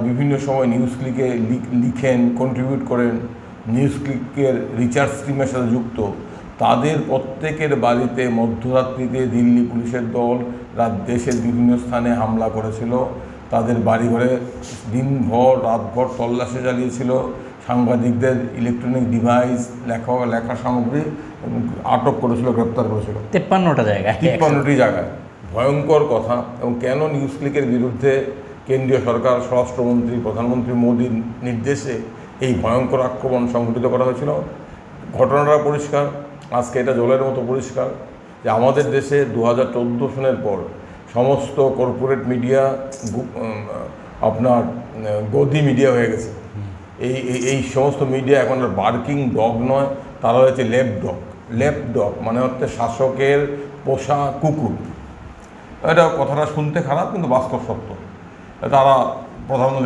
বিভিন্ন সময় নিউজ ক্লিকে লিখেন, কন্ট্রিবিউট করেন, নিউজ ক্লিকের রিচার্জ স্ট্রিমের সাথে যুক্ত, তাদের প্রত্যেকের বাড়িতে মধ্যরাত্রিতে দিল্লি পুলিশের দল দেশের বিভিন্ন স্থানে হামলা করেছিল। তাদের বাড়িঘরে দিনভর রাতভর তল্লাশি চালিয়েছিল, সাংবাদিকদের ইলেকট্রনিক ডিভাইস, লেখা সামগ্রী আটক করেছিল, গ্রেপ্তার করেছিল 53টি জায়গায়। ভয়ঙ্কর কথা। এবং কেন নিউজ ক্লিকের বিরুদ্ধে কেন্দ্রীয় সরকার, স্বরাষ্ট্রমন্ত্রী, প্রধানমন্ত্রী মোদীর নির্দেশে এই ভয়ঙ্কর আক্রমণ সংঘটিত করা হয়েছিল? ঘটনাটা পরিষ্কার, আজকে এটা জলের মতো পরিষ্কার যে আমাদের দেশে 2014 সনের পর সমস্ত কর্পোরেট মিডিয়া আপনার গদি মিডিয়া হয়ে গেছে। এই সমস্ত মিডিয়া এখন আর বার্কিং ডগ নয়, তারা হচ্ছে লেপ ডগ মানে হচ্ছে শাসকের পোষা কুকুর। এটা কথাটা শুনতে খারাপ, কিন্তু বাস্তব সত্য। তারা প্রধানমন্ত্রী